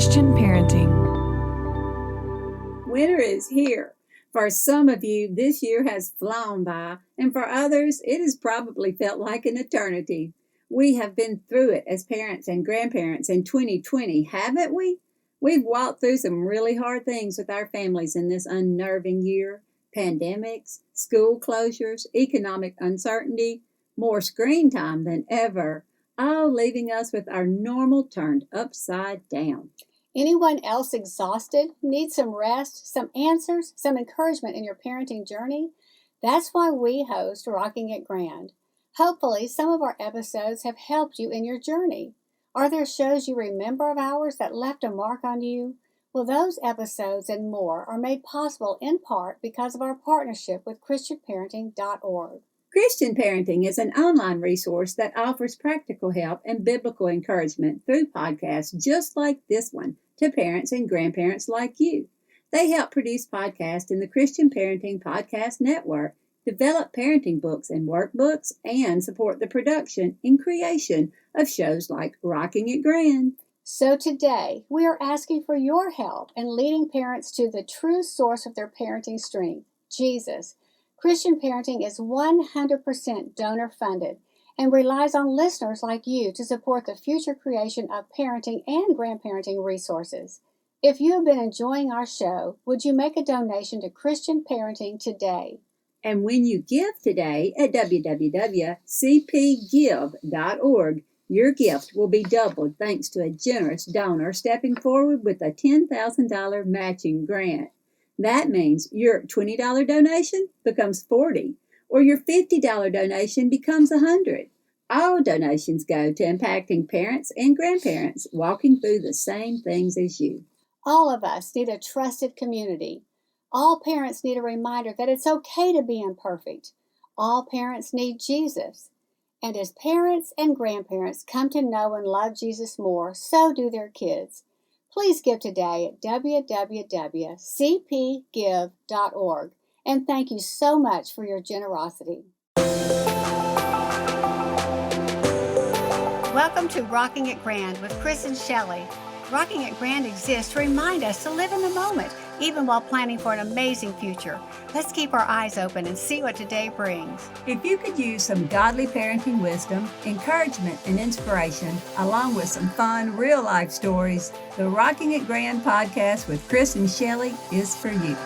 Christian Parenting. Winter is here. For some of you, this year has flown by, and for others, it has probably felt like an eternity. We have been through it as parents and grandparents in 2020, haven't we? We've walked through some really hard things with our families in this unnerving year. Pandemics, school closures, economic uncertainty, more screen time than ever, all leaving us with our normal turned upside down. Anyone else exhausted, need some rest, some answers, some encouragement in your parenting journey? That's why we host Rocking It Grand. Hopefully, some of our episodes have helped you in your journey. Are there shows you remember of ours that left a mark on you? Well, those episodes and more are made possible in part because of our partnership with ChristianParenting.org. Christian Parenting is an online resource that offers practical help and biblical encouragement through podcasts just like this one to parents and grandparents like you. They help produce podcasts in the Christian Parenting Podcast Network, develop parenting books and workbooks, and support the production and creation of shows like Rocking It Grand. So today, we are asking for your help in leading parents to the true source of their parenting strength, Jesus. Christian Parenting is 100% donor-funded and relies on listeners like you to support the future creation of parenting and grandparenting resources. If you have been enjoying our show, would you make a donation to Christian Parenting today? And when you give today at www.cpgive.org, your gift will be doubled thanks to a generous donor stepping forward with a $10,000 matching grant. That means your $20 donation becomes $40, or your $50 donation becomes $100. All donations go to impacting parents and grandparents walking through the same things as you. All of us need a trusted community. All parents need a reminder that it's okay to be imperfect. All parents need Jesus. And as parents and grandparents come to know and love Jesus more, so do their kids. Please give today at www.cpgive.org. And thank you so much for your generosity. Welcome to Rocking It Grand with Chrys and Shellie. Rocking It Grand exists to remind us to live in the moment, even while planning for an amazing future. Let's keep our eyes open and see what today brings. If you could use some godly parenting wisdom, encouragement, and inspiration, along with some fun, real-life stories, the Rocking It Grand podcast with Chrys and Shellie is for you.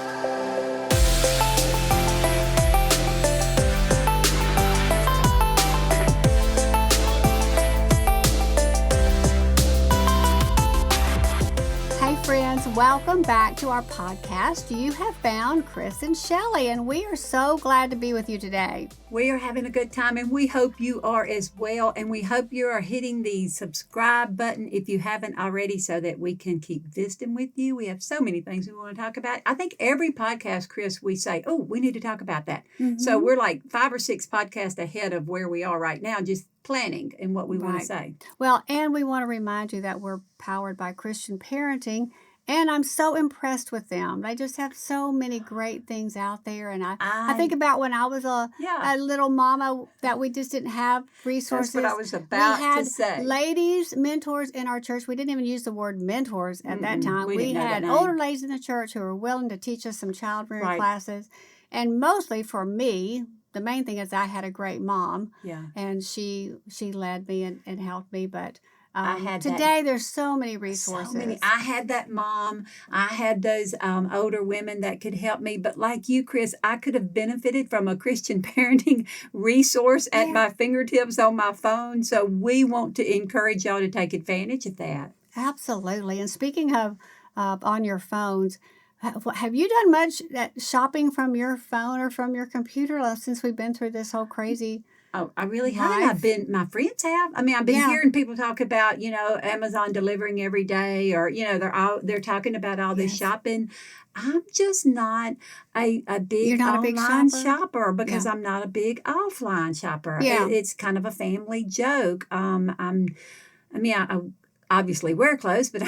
Friends, welcome back to our podcast. You have found Chrys and Shellie, and we are so glad to be with you today. We are having a good time, and we hope you are as well, and we hope you are hitting the subscribe button if you haven't already so that we can keep visiting with you. We have so many things we want to talk about. I think every podcast, Chrys, we say, oh, we need to talk about that. Mm-hmm. So we're like 5 or 6 podcasts ahead of where we are right now, just planning and what we want to say. Well, and we want to remind you that we're powered by Christian Parenting, and I'm so impressed with them. They just have so many great things out there. And I think about when I was a little mama that we just didn't have resources. That's what I was about to say. We had ladies, mentors in our church. We didn't even use the word mentors at that time. We had older ladies in the church who were willing to teach us some child rearing classes. And mostly for me, the main thing is I had a great mom. Yeah. And she led me and helped me. But today, there's so many resources. So many. I had that mom. I had those older women that could help me. But like you, Chrys, I could have benefited from a Christian parenting resource at my fingertips on my phone. So we want to encourage y'all to take advantage of that. Absolutely. And speaking of on your phones, have you done much shopping from your phone or from your computer since we've been through this whole crazy? Oh, I really haven't. My friends have. I mean, I've been hearing people talk about, Amazon delivering every day, or, they're talking about all this shopping. I'm just not a big online shopper because I'm not a big offline shopper. Yeah. It's kind of a family joke. I obviously wear clothes, but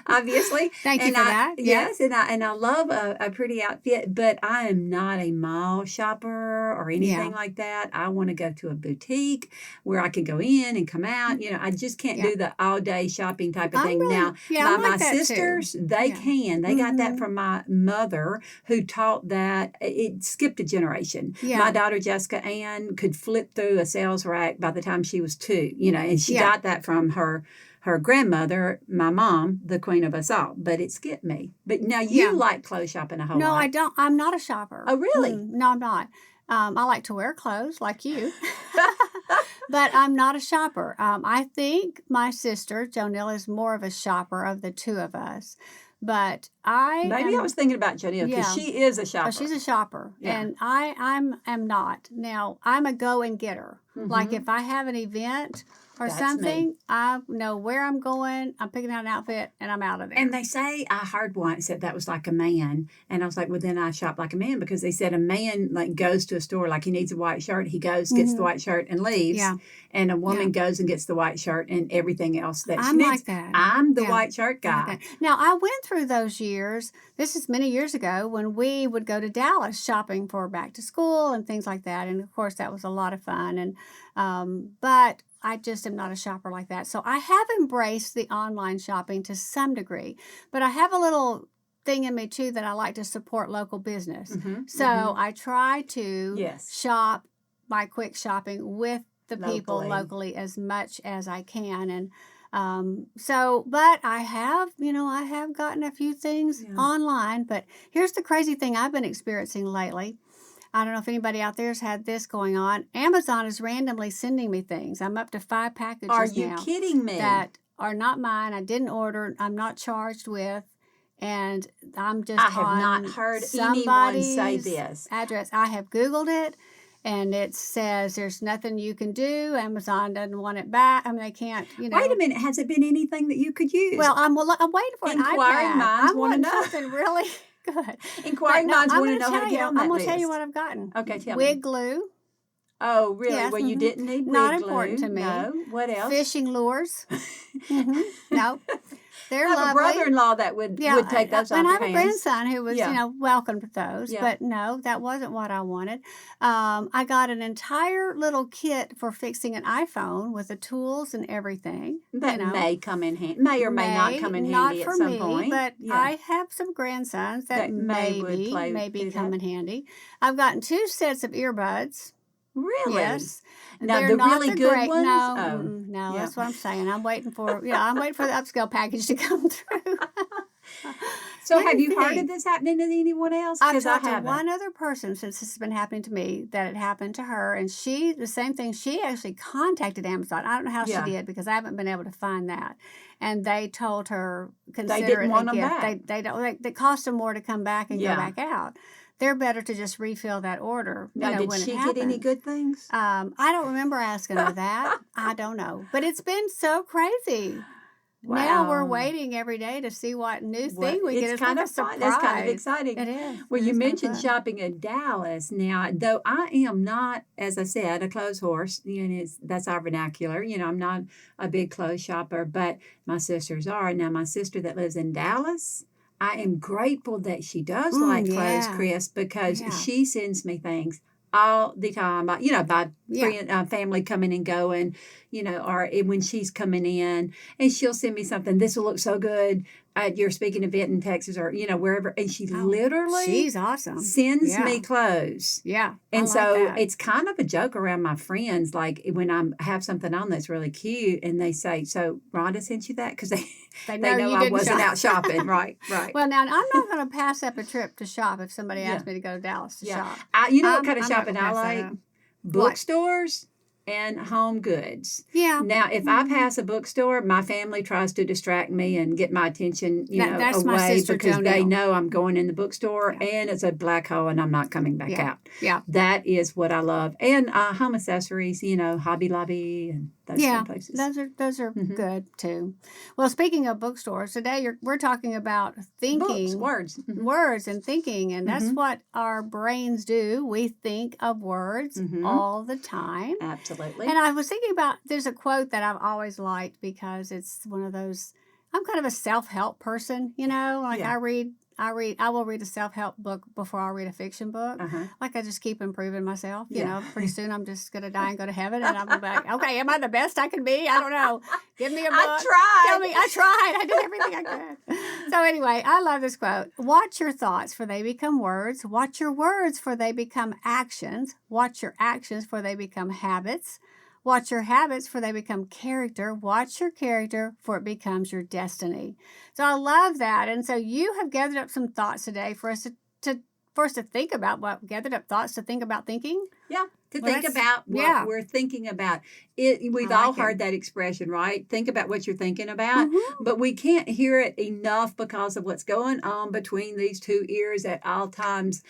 obviously. Thank you And for that. Yes, and I love a pretty outfit, but I am not a mall shopper or anything Yeah. like that. I want to go to a boutique where I can go in and come out. I just can't Yeah. do the all day shopping type of I'm thing. really, Now, yeah, I'm my like that too. sisters, they Yeah. can. They got that Mm-hmm. from my mother, who taught that. It skipped a generation. My Yeah. daughter Jessica Ann could flip through a sales rack by the time she was 2. And she Yeah. got that from her grandmother, my mom, the queen of us all. But it skipped me. But now Yeah. you like clothes shopping a whole No, lot. I don't. I'm not a shopper. Oh, really? No, I'm not. I like to wear clothes like you, but I'm not a shopper. I think my sister, Jonelle, is more of a shopper of the two of us. But I Maybe I was thinking about Jonelle because yeah. she is a Oh, shopper. she's a shopper, Yeah. and am not. Now, I'm a go and getter. Like if I have an event or That's something, me. I know where I'm going. I'm picking out an outfit, and I'm out of there. And they say, I heard once that was like a man. And I was like, well, then I shop like a man, because they said a man like goes to a store, like he needs a white shirt. He goes, gets the white shirt and leaves. Yeah. And a woman goes and gets the white shirt and everything else that she I'm needs. like that. I'm the Yeah. white shirt I like guy. that. Now, I went through those years. This is many years ago when we would go to Dallas shopping for back to school and things like that. And of course, that was a lot of fun. And but I just am not a shopper like that. So I have embraced the online shopping to some degree, but I have a little thing in me too that I like to support local business. So I try to Yes. shop by quick shopping with the people Locally. locally as much as I can. And but I have gotten a few things online. But here's the crazy thing I've been experiencing lately. I don't know if anybody out there has had this going on. Amazon is randomly sending me things. I'm up to 5 packages now. Are you kidding me? That are not mine. I didn't order. I'm not charged with. And I'm just I have not heard anyone say this. Address. I have Googled it, and it says there's nothing you can do. Amazon doesn't want it back. I mean, they can't, Wait a minute. Has it been anything that you could use? Well, I'm waiting for an Inquiring iPad. minds I want to want know. something really good. Inquiring minds I'm want to gonna know how to get on that I'm going list. to tell you what I've gotten. Okay, tell Wig me. glue. Oh, really? Yes, Well, you didn't need not wig important glue. to me. No. What else? Fishing lures. No. They're I have lovely. a brother-in-law that would take those off and I your have a hands. grandson who was, welcomed with those. Yeah. But no, that wasn't what I wanted. I got an entire little kit for fixing an iPhone with the tools and everything. That may come in handy. May or may not come in handy at some point. But I have some grandsons that maybe come in handy. I've gotten 2 sets of earbuds. Really? Yes. Now They're the not really the good great, ones. No, no, that's what I'm saying. I'm waiting for the upscale package to come through. So have you heard of this happening to anyone else? I've talked I to haven't. one other person since this has been happening to me, that it happened to her, and the same thing. She actually contacted Amazon. I don't know how she did, because I haven't been able to find that. And they told her, consider they didn't it want a them gift. back. They don't. They cost them more to come back and go back out. They're better to just refill that order. Now, did she get any good things? I don't remember asking her that. I don't know. But it's been so crazy. Wow. Now we're waiting every day to see what new thing we get. It's kind of fun. That's kind of exciting. It is. Well, you mentioned shopping in Dallas. Now, though I am not, as I said, a clothes horse, that's our vernacular. I'm not a big clothes shopper, but my sisters are. Now, my sister that lives in Dallas, I am grateful that she does like clothes, Chrys, because she sends me things all the time. By family coming and going, or when she's coming in, and she'll send me something. This will look so good at your speaking event in Texas, or wherever. And she literally, she's awesome, sends me clothes. Yeah, and so it's kind of a joke around my friends, like when I have something on that's really cute, and they say, "So Rhonda sent you that?" Because they know I wasn't out shopping. Right. Well, now I'm not going to pass up a trip to shop if somebody asks me to go to Dallas to shop. What kind of shopping I like? Bookstores and home goods. Yeah. Now, if I pass a bookstore, my family tries to distract me and get my attention, that's away, my sister, because Jonelle. they know I'm going in the bookstore and it's a black hole and I'm not coming back out. Yeah. That is what I love. And home accessories, Hobby Lobby and those kind of places. Those are good too. Well, speaking of bookstores, today we're talking about thinking. Books, words. Words and thinking, and that's what our brains do. We think of words all the time. Absolutely. And I was thinking about, there's a quote that I've always liked, because it's one of those, I'm kind of a self-help person, you know, like Yeah. I will read a self-help book before I read a fiction book. Uh-huh. Like I just keep improving myself, you Yeah. know, pretty soon I'm just going to die and go to heaven and I'm like, okay, am I the best I can be? I don't know. Give me a book. I Tell tried. me, I tried. I did everything I could. So anyway, I love this quote. Watch your thoughts for they become words. Watch your words for they become actions. Watch your actions for they become habits. Watch your habits for they become character. Watch your character for it becomes your destiny. So I love that. And so you have gathered up some thoughts today for us to think about gathered up thoughts to think about thinking. Yeah, to Well, think about what we're thinking about. We've all heard that expression, right? Think about what you're thinking about, but we can't hear it enough because of what's going on between these two ears at all times.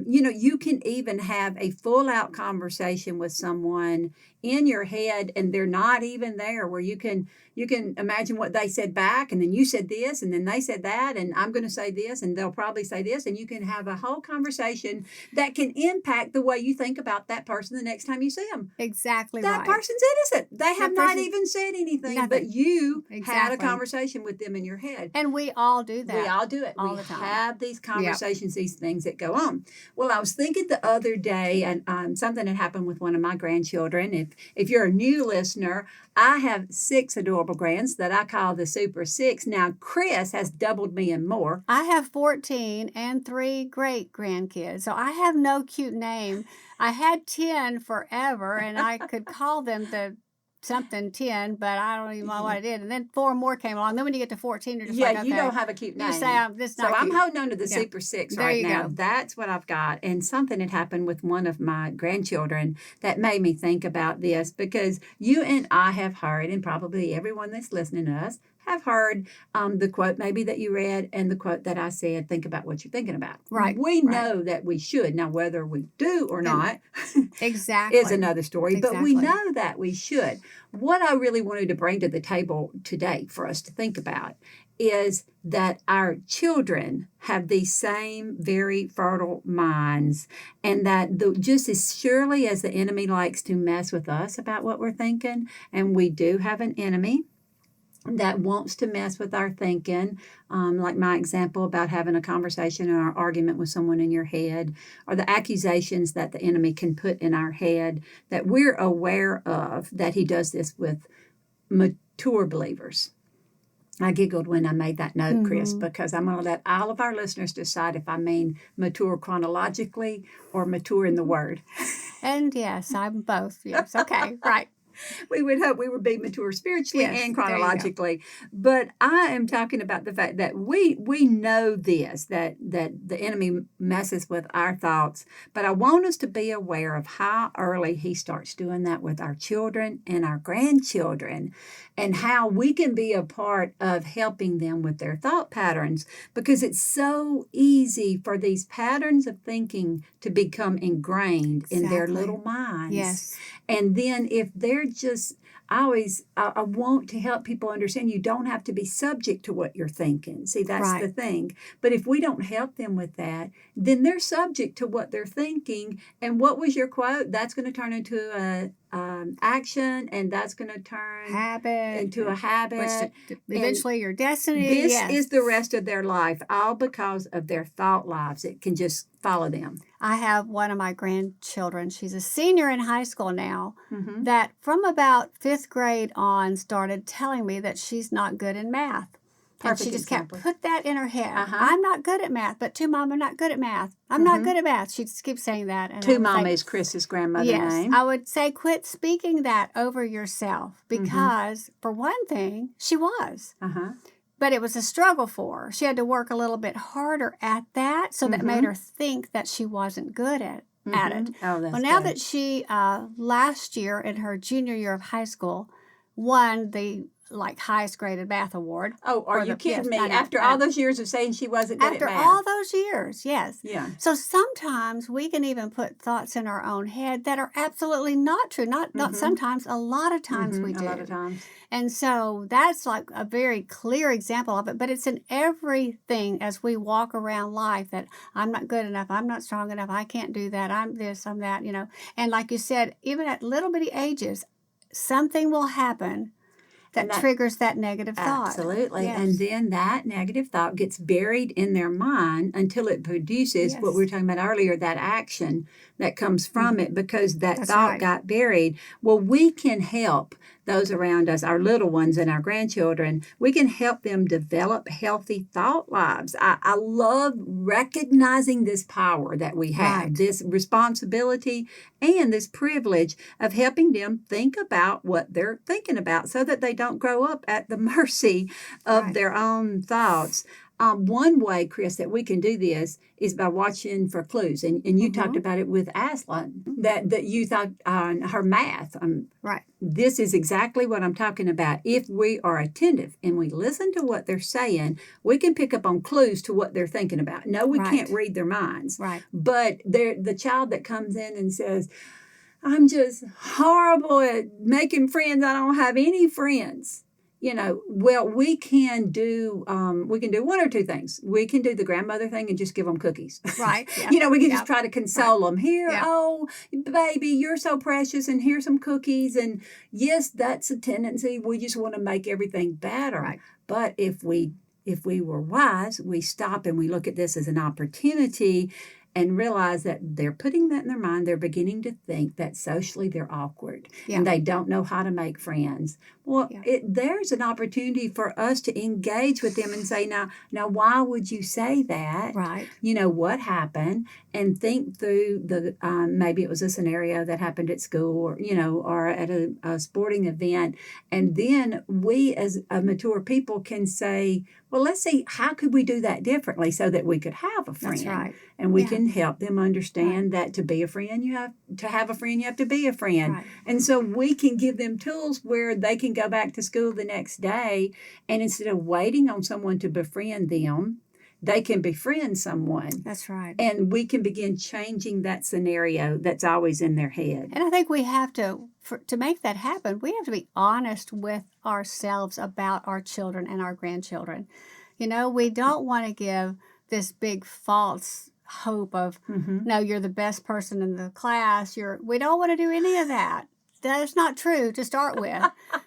You can even have a full out conversation with someone in your head and they're not even there, where you can imagine what they said back, and then you said this and then they said that, and I'm going to say this and they'll probably say this, and you can have a whole conversation that can impact the way you think about that person the next time you see them. Exactly That right. person's innocent. They have not even said anything, but you had a conversation with them in your head. And we all do that. We all do it. All the time. Have these conversations, these things that go on. Well, I was thinking the other day, and something had happened with one of my grandchildren. If you're a new listener, I have 6 adorable grands that I call the Super 6. Now, Chrys has doubled me and more. I have 14 and 3 great grandkids, so I have no cute name. I had 10 forever, and I could call them the something 10, but I don't even know what I did. And then 4 more came along. Then when you get to 14, you're just like, okay. You don't have a cute name. You say, this not I'm cute. holding on to the Super 6 right now. That's what I've got. And something had happened with one of my grandchildren that made me think about this, because you and I have heard, and probably everyone that's listening to us have heard the quote maybe that you read and the quote that I said, think about what you're thinking about. Right. We know that we should. Now, whether we do or not exactly is another story, but we know that we should. What I really wanted to bring to the table today for us to think about is that our children have these same very fertile minds, and that just as surely as the enemy likes to mess with us about what we're thinking, and we do have an enemy that wants to mess with our thinking, like my example about having a conversation or an argument with someone in your head, or the accusations that the enemy can put in our head, that we're aware of, that he does this with mature believers. I giggled when I made that note, Chrys, because I'm going to let all of our listeners decide if I mean mature chronologically or mature in the word. And yes, I'm both. Yes. Okay. Right. We would hope we would be mature spiritually and chronologically. But I am talking about the fact that we know this, that the enemy messes with our thoughts. But I want us to be aware of how early he starts doing that with our children and our grandchildren, and how we can be a part of helping them with their thought patterns, because it's so easy for these patterns of thinking to become ingrained in their little minds. Yes. And then if they're just, I want to help people understand you don't have to be subject to what you're thinking. See, that's the thing. But if we don't help them with that, then they're subject to what they're thinking. And what was your quote? That's going to turn into a action, and that's going to turn into a habit. Which eventually your destiny. This is the rest of their life, all because of their thought lives. It can just follow them. I have one of my grandchildren. She's a senior in high school now, that from about 5th grade on started telling me that she's not good in math. And she just kept put that in her head. I'm not good at math, but to Mom, I'm not good at math. I'm not good at math. She just keeps saying that. And to Mom is Chris's grandmother's name. I would say quit speaking that over yourself, because for one thing, she was. But it was a struggle for her. She had to work a little bit harder at that, so that made her think that she wasn't good at it. Oh, that's now that she, last year in her junior year of high school, won the highest graded math award. Oh, are you kidding me? After all those years of saying she wasn't good at math. After all those years, yes. Yeah. So sometimes we can even put thoughts in our own head that are absolutely not true. Not sometimes, a lot of times we do. A lot of times. And so that's like a very clear example of it. But it's in everything as we walk around life, that I'm not good enough, I'm not strong enough, I can't do that, I'm this, I'm that, And like you said, even at little bitty ages, something will happen. that triggers that negative thought. Absolutely. Yes. And then that negative thought gets buried in their mind until it produces what we were talking about earlier, that action that comes from it because that thought got buried. Well, we can help those around us, our little ones and our grandchildren. We can help them develop healthy thought lives. I love recognizing this power that we have, this responsibility and this privilege of helping them think about what they're thinking about so that they don't grow up at the mercy of their own thoughts. One way, Chrys, that we can do this is by watching for clues. And you talked about it with Aslan, that you thought on her math. This is exactly what I'm talking about. If we are attentive and we listen to what they're saying, we can pick up on clues to what they're thinking about. No, we can't read their minds. But the child that comes in and says, I'm just horrible at making friends. I don't have any friends. Well, we can do one or two things. We can do the grandmother thing and just give them cookies. Yeah. We can just try to console them. Here, oh, baby, you're so precious, and here's some cookies. And yes, that's a tendency. We just want to make everything better. But if we were wise, we stop and we look at this as an opportunity and realize that they're putting that in their mind. They're beginning to think that socially they're awkward and they don't know how to make friends. Well, there's an opportunity for us to engage with them and say, now, why would you say that? What happened? And think through the maybe it was a scenario that happened at school or at a sporting event. And then we as mature people can say, well, let's see, how could we do that differently so that we could have a friend? That's right. And we can help them understand that to be a friend, you have to be a friend. And so we can give them tools where they can go back to school the next day, and instead of waiting on someone to befriend them, they can befriend someone. That's right. And we can begin changing that scenario that's always in their head. And I think we have to make that happen, we have to be honest with ourselves about our children and our grandchildren. We don't want to give this big false hope of, no, you're the best person in the class. We don't want to do any of that. That is not true to start with.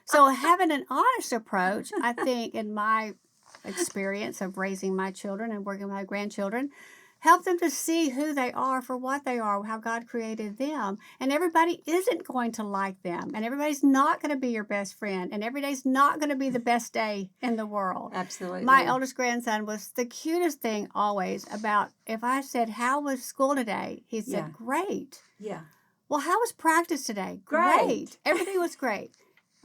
So having an honest approach, I think, in my experience of raising my children and working with my grandchildren, help them to see who they are for what they are, how God created them. And everybody isn't going to like them. And everybody's not going to be your best friend. And every day's not going to be the best day in the world. Absolutely. My oldest grandson was the cutest thing always about, if I said, how was school today? He said, great. Yeah. Well, how was practice today? Great. Everything was great.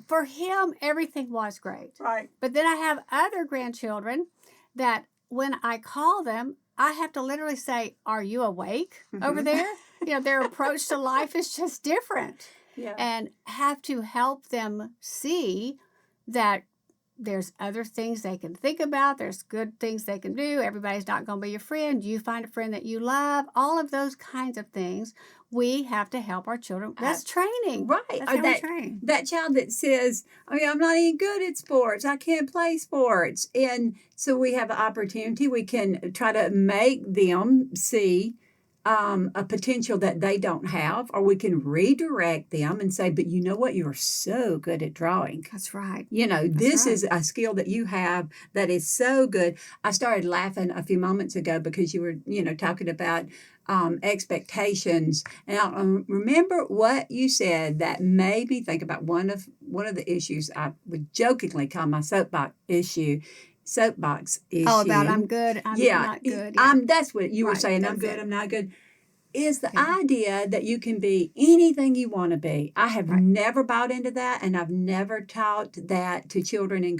For him, everything was great. Right. But then I have other grandchildren that when I call them, I have to literally say, are you awake over there? Their approach to life is just different. And have to help them see that there's other things they can think about. There's good things they can do. Everybody's not going to be your friend. You find a friend that you love. All of those kinds of things. We have to help our children. That's training. Right. That's how we train. That child that says, I'm not even good at sports. I can't play sports. And so we have an opportunity. We can try to make them see a potential that they don't have, or we can redirect them and say, but you know what? You're so good at drawing. That's right. This is a skill that you have that is so good. I started laughing a few moments ago because you were, talking about expectations. And I remember what you said that made me think about one of the issues I would jokingly call my soapbox issue. Oh, about I'm good, I'm not good. Yeah. That's what you were saying. I'm good, I'm not good. Is the idea that you can be anything you want to be. I have never bought into that, and I've never taught that to children and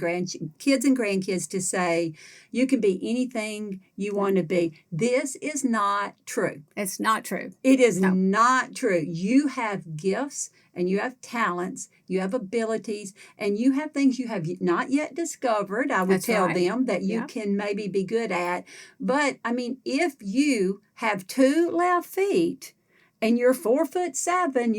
kids and grandkids to say you can be anything you want to be. This is not true. It's not true. It is not true. You have gifts and you have talents, you have abilities, and you have things you have not yet discovered, I would tell them, that you can maybe be good at. But, if you have 2 left feet and you're 4'7",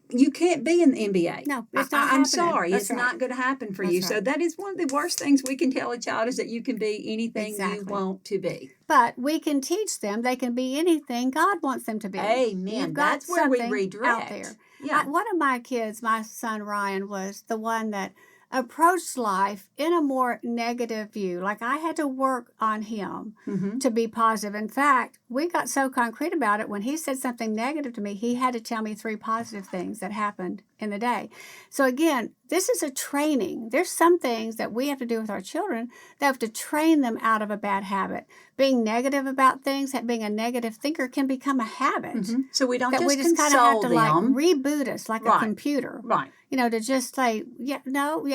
you can't be in the NBA. No, it's not happening. I'm sorry. That's it's not going to happen for you. Right. So that is one of the worst things we can tell a child, is that you can be anything you want to be. But we can teach them they can be anything God wants them to be. Amen. That's where we redirect. Out there. Yeah. One of my kids, my son Ryan, was the one that approached life in a more negative view. Like I had to work on him to be positive. In fact, we got so concrete about it. When he said something negative to me, he had to tell me 3 positive things that happened in the day. So again, this is a training. There's some things that we have to do with our children that have to train them out of a bad habit. Being negative about things, being a negative thinker can become a habit. So we don't that just we just kind of have to console like them. reboot us like a computer. Right. You know, to just say, yeah,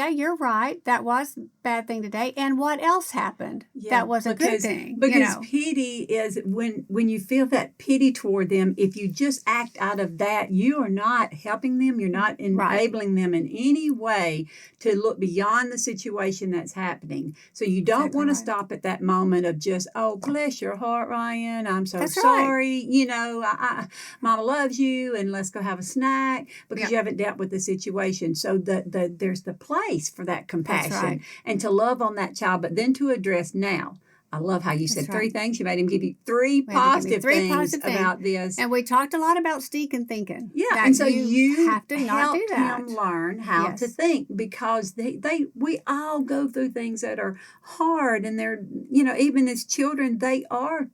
you're right. That was a bad thing today. And what else happened? That was a good thing. Because pity is when you feel that pity toward them, if you just act out of that, you are not helping them. You're not enabling them in any way to look beyond the situation that's happening. So you don't want to stop at that moment of just, oh, bless your heart, Ryan. I'm so sorry. You know, Mama loves you and let's go have a snack, because you haven't dealt with the situation. So there's the place for that compassion and to love on that child, but then to address now. I love how you said 3 things. You made him give you 3 positive things about this. And we talked a lot about stinking thinking. Yeah, and so you have to not do that. Him learn how to think, because we all go through things that are hard, and they're, you know, even as children, they are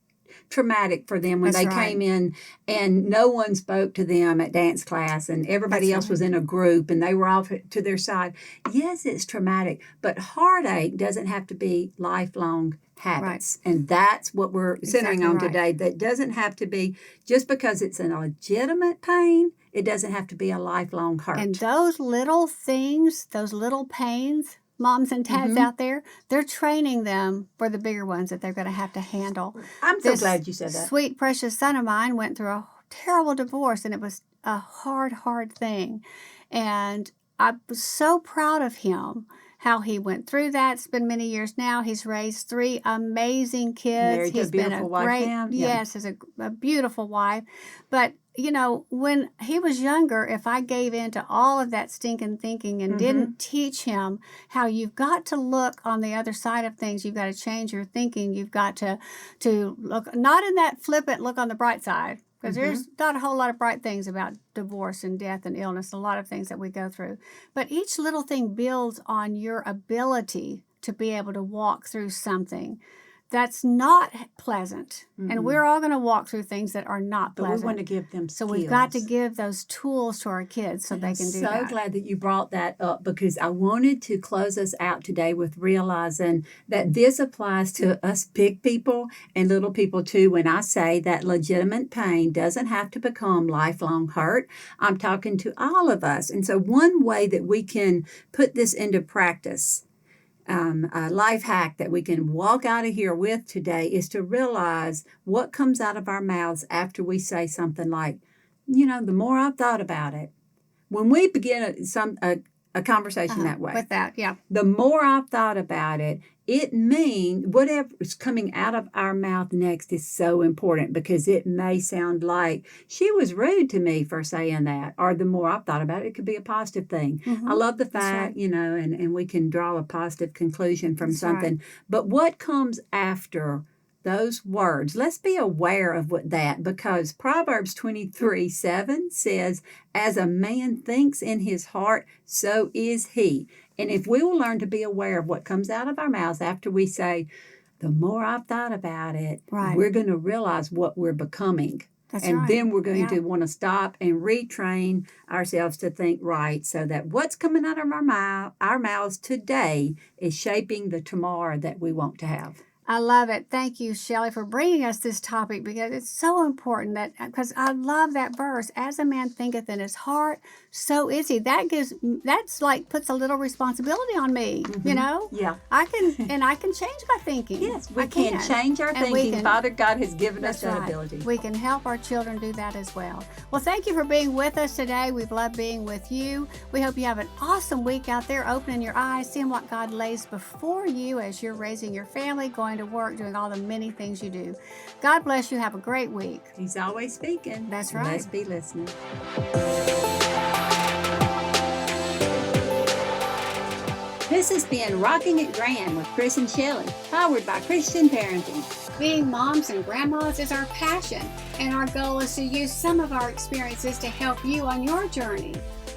traumatic for them when they came in and no one spoke to them at dance class and everybody else was in a group and they were off to their side. Yes, it's traumatic, but heartache doesn't have to be lifelong habits. And that's what we're centering on today. That doesn't have to be, just because it's a legitimate pain, it doesn't have to be a lifelong hurt. And those little things, those little pains, moms and dads out there, they're training them for the bigger ones that they're going to have to handle. I'm so glad you said that. Sweet, precious son of mine went through a terrible divorce, and it was a hard thing. And I was so proud of him, how he went through that. It's been many years now. He's raised 3 amazing kids. Married He's to a beautiful been a wife great, now. yes, is a beautiful wife. But you know, when he was younger, if I gave in to all of that stinking thinking and didn't teach him how you've got to look on the other side of things, you've got to change your thinking, you've got to look, not in that flippant look on the bright side, because there's not a whole lot of bright things about divorce and death and illness, a lot of things that we go through. But each little thing builds on your ability to be able to walk through something that's not pleasant. And we're all going to walk through things that are not pleasant. But we want to give them skills. So we've got to give those tools to our kids so they can do that. I'm so glad that you brought that up, because I wanted to close us out today with realizing that this applies to us big people and little people too. When I say that legitimate pain doesn't have to become lifelong hurt, I'm talking to all of us. And so one way that we can put this into practice, a life hack that we can walk out of here with today, is to realize what comes out of our mouths after we say something like, you know, the more I've thought about it. When we begin a conversation that way, with that, the more I've thought about it, it means whatever is coming out of our mouth next is so important, because it may sound like she was rude to me for saying that, or the more I've thought about it, it could be a positive thing. I love the fact, you know, and we can draw a positive conclusion from something. But what comes after those words, let's be aware of because Proverbs 23:7 says, as a man thinks in his heart, so is he. And if we will learn to be aware of what comes out of our mouths after we say, the more I've thought about it, we're going to realize what we're becoming. Then we're going to want to stop and retrain ourselves to think right, so that what's coming out of our mouths today is shaping the tomorrow that we want to have. I love it. Thank you, Shellie, for bringing us this topic, because it's so important because I love that verse, as a man thinketh in his heart, so is he. That's like puts a little responsibility on me, you know? Yeah. I can change my thinking. Yes, we can change our thinking. Father God has given us that ability. We can help our children do that as well. Well, thank you for being with us today. We've loved being with you. We hope you have an awesome week out there, opening your eyes, seeing what God lays before you as you're raising your family, going to work, doing all the many things you do. God bless you. Have a great week. He's always speaking. That's right. Let's be listening. This has been Rocking It Grand with Chrys and Shellie, powered by Christian Parenting. Being moms and grandmas is our passion, and our goal is to use some of our experiences to help you on your journey.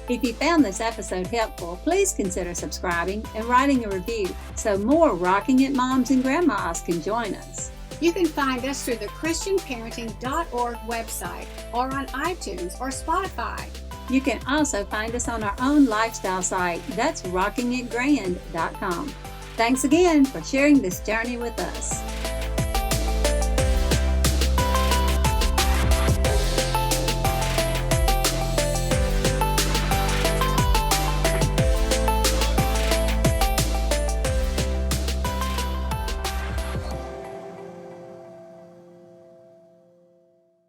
If you found this episode helpful, please consider subscribing and writing a review so more Rocking It moms and grandmas can join us. You can find us through the ChristianParenting.org website or on iTunes or Spotify. You can also find us on our own lifestyle site. That's rockingitgrand.com. Thanks again for sharing this journey with us.